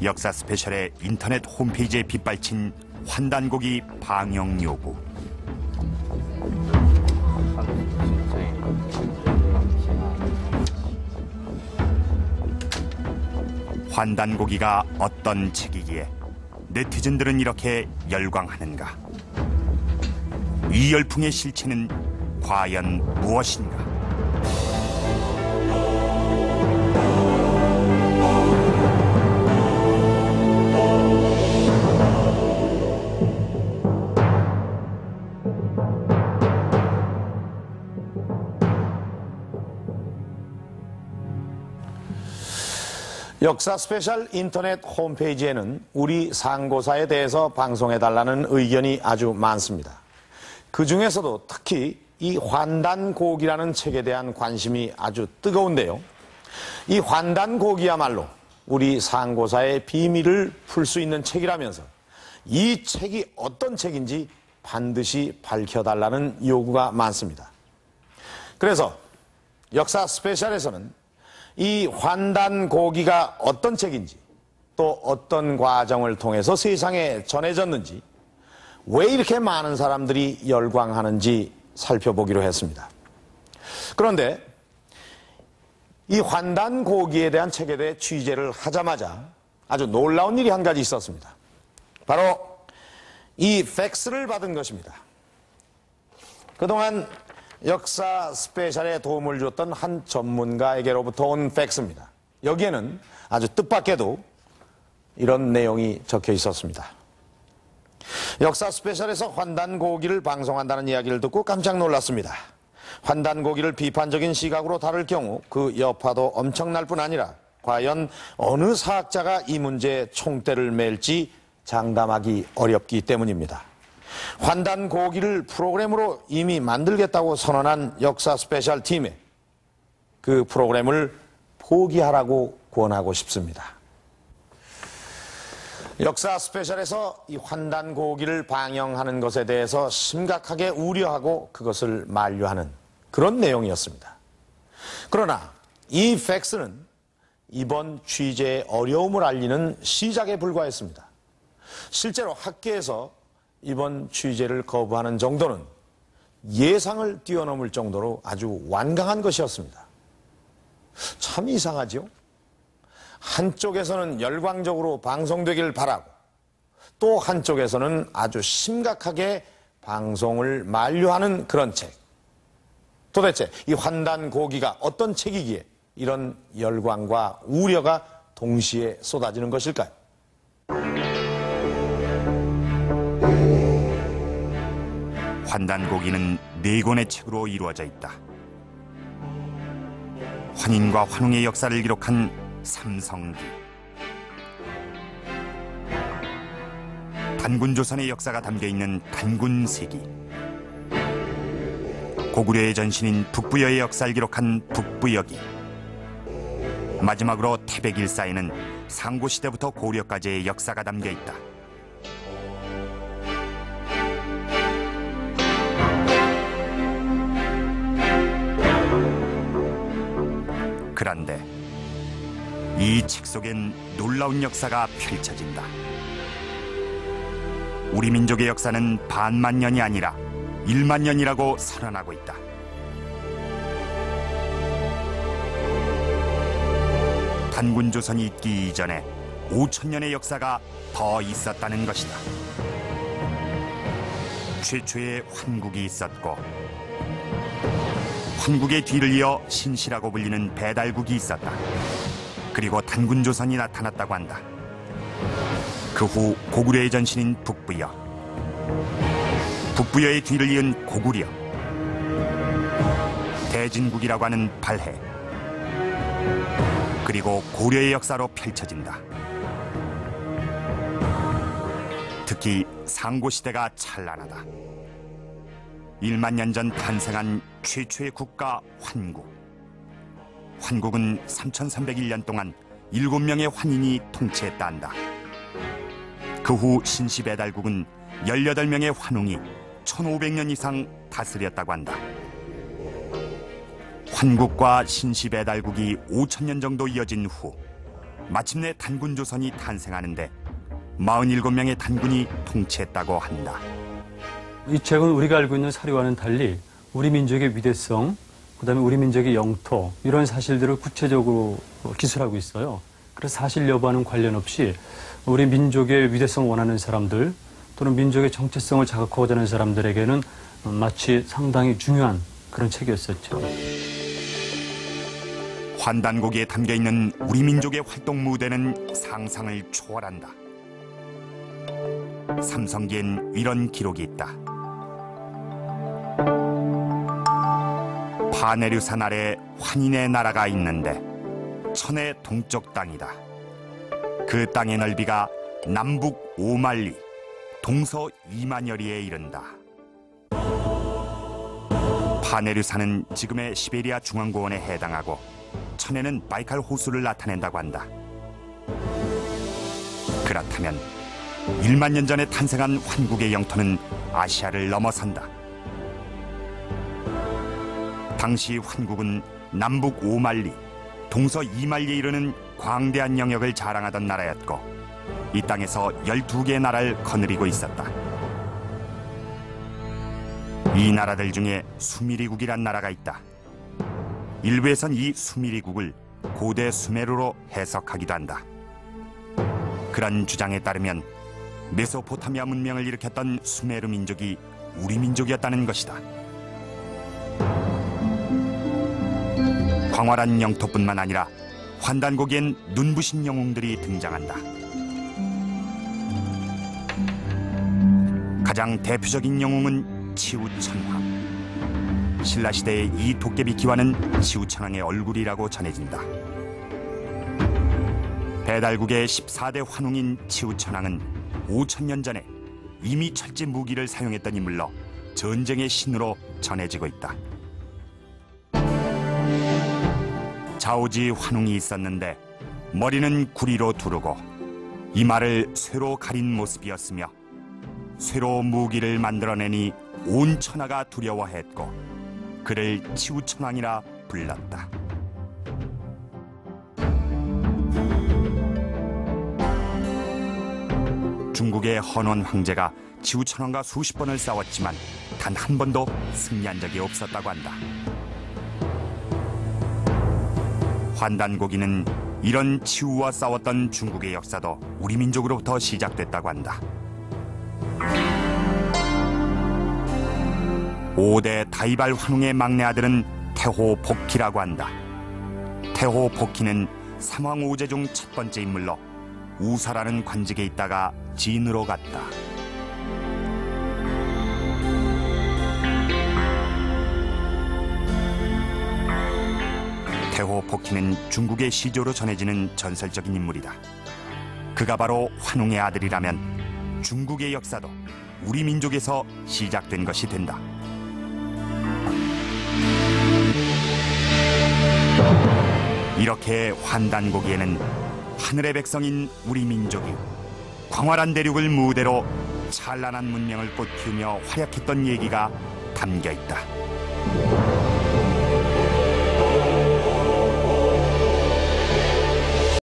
역사 스페셜의 인터넷 홈페이지에 빗발친 환단고기 방영 요구. 환단고기가 어떤 책이기에 네티즌들은 이렇게 열광하는가? 이 열풍의 실체는 과연 무엇인가? 역사 스페셜 인터넷 홈페이지에는 우리 상고사에 대해서 방송해달라는 의견이 아주 많습니다. 그 중에서도 특히 이 환단고기라는 책에 대한 관심이 아주 뜨거운데요. 이 환단고기야말로 우리 상고사의 비밀을 풀 수 있는 책이라면서 이 책이 어떤 책인지 반드시 밝혀달라는 요구가 많습니다. 그래서 역사 스페셜에서는 이 환단고기가 어떤 책인지, 또 어떤 과정을 통해서 세상에 전해졌는지, 왜 이렇게 많은 사람들이 열광하는지 살펴보기로 했습니다. 그런데 이 환단고기에 대한 책에 대해 취재를 하자마자 아주 놀라운 일이 한 가지 있었습니다. 바로 이 팩스를 받은 것입니다. 그동안 역사 스페셜에 도움을 줬던 한 전문가에게로부터 온 팩스입니다. 여기에는 아주 뜻밖에도 이런 내용이 적혀 있었습니다. 역사 스페셜에서 환단고기를 방송한다는 이야기를 듣고 깜짝 놀랐습니다. 환단고기를 비판적인 시각으로 다룰 경우 그 여파도 엄청날 뿐 아니라 과연 어느 사학자가 이 문제에 총대를 맬지 장담하기 어렵기 때문입니다. 환단고기를 프로그램으로 이미 만들겠다고 선언한 역사 스페셜 팀에 그 프로그램을 포기하라고 권하고 싶습니다. 역사 스페셜에서 이 환단고기를 방영하는 것에 대해서 심각하게 우려하고 그것을 만류하는 그런 내용이었습니다. 그러나 이 팩스는 이번 취재의 어려움을 알리는 시작에 불과했습니다. 실제로 학계에서 이번 취재를 거부하는 정도는 예상을 뛰어넘을 정도로 아주 완강한 것이었습니다. 참 이상하죠? 한쪽에서는 열광적으로 방송되길 바라고 또 한쪽에서는 아주 심각하게 방송을 만류하는 그런 책. 도대체 이 환단고기가 어떤 책이기에 이런 열광과 우려가 동시에 쏟아지는 것일까요? 환단고기는 4권의 책으로 이루어져 있다. 환인과 환웅의 역사를 기록한 삼성기, 단군조선의 역사가 담겨있는 단군세기, 고구려의 전신인 북부여의 역사를 기록한 북부여기, 마지막으로 태백일사에는 상고시대부터 고려까지의 역사가 담겨있다. 그런데 이 책 속엔 놀라운 역사가 펼쳐진다. 우리 민족의 역사는 반만 년이 아니라 1만 년이라고 선언하고 있다. 단군조선이 있기 이전에 5,000년의 역사가 더 있었다는 것이다. 최초의 환국이 있었고 환국의 뒤를 이어 신시라고 불리는 배달국이 있었다. 그리고 단군조선이 나타났다고 한다. 그 후 고구려의 전신인 북부여, 북부여의 뒤를 이은 고구려, 대진국이라고 하는 발해, 그리고 고려의 역사로 펼쳐진다. 특히 상고시대가 찬란하다. 1만 년 전 탄생한 최초의 국가 환국. 환국은 3,301년 동안 7명의 환인이 통치했다 한다. 그 후 신시배달국은 18명의 환웅이 1,500년 이상 다스렸다고 한다. 환국과 신시배달국이 5,000년 정도 이어진 후 마침내 단군조선이 탄생하는데 47명의 단군이 통치했다고 한다. 이 책은 우리가 알고 있는 사료와는 달리 우리 민족의 위대성, 그다음에 우리 민족의 영토 이런 사실들을 구체적으로 기술하고 있어요. 그래서 사실 여부와는 관련 없이 우리 민족의 위대성을 원하는 사람들 또는 민족의 정체성을 자극하고자 하는 사람들에게는 마치 상당히 중요한 그런 책이었었죠. 환단고기에 담겨있는 우리 민족의 활동 무대는 상상을 초월한다. 삼성기엔 이런 기록이 있다. 파네류산 아래 환인의 나라가 있는데 천의 동쪽 땅이다. 그 땅의 넓이가 남북 5만리, 동서 2만여리에 이른다. 파네류산은 지금의 시베리아 중앙고원에 해당하고 천에는 바이칼 호수를 나타낸다고 한다. 그렇다면 1만 년 전에 탄생한 환국의 영토는 아시아를 넘어선다. 당시 환국은 남북 5만리, 동서 2만리에 이르는 광대한 영역을 자랑하던 나라였고 이 땅에서 12개의 나라를 거느리고 있었다. 이 나라들 중에 수미리국이란 나라가 있다. 일부에선 이 수미리국을 고대 수메르로 해석하기도 한다. 그런 주장에 따르면 메소포타미아 문명을 일으켰던 수메르 민족이 우리 민족이었다는 것이다. 광활한 영토뿐만 아니라 환단고기엔 눈부신 영웅들이 등장한다. 가장 대표적인 영웅은 치우천황. 신라시대의 이 도깨비 기와는 치우천황의 얼굴이라고 전해진다. 배달국의 14대 환웅인 치우천황은 5천년 전에 이미 철제 무기를 사용했던 인물로 전쟁의 신으로 전해지고 있다. 자오지 환웅이 있었는데 머리는 구리로 두르고 이마를 쇠로 가린 모습이었으며 쇠로 무기를 만들어내니 온 천하가 두려워했고 그를 치우천황이라 불렀다. 중국의 헌원 황제가 치우천황과 수십 번을 싸웠지만 단 한 번도 승리한 적이 없었다고 한다. 환단고기는 이런 치우와 싸웠던 중국의 역사도 우리 민족으로부터 시작됐다고 한다. 5대 다이발 환웅의 막내 아들은 태호복희라고 한다. 태호복희는 삼왕 5제 중 첫 번째 인물로 우사라는 관직에 있다가 진으로 갔다. 태호복희는 중국의 시조로 전해지는 전설적인 인물이다. 그가 바로 환웅의 아들이라면 중국의 역사도 우리 민족에서 시작된 것이 된다. 이렇게 환단고기에는 하늘의 백성인 우리 민족이 광활한 대륙을 무대로 찬란한 문명을 꽃피우며 활약했던 얘기가 담겨 있다.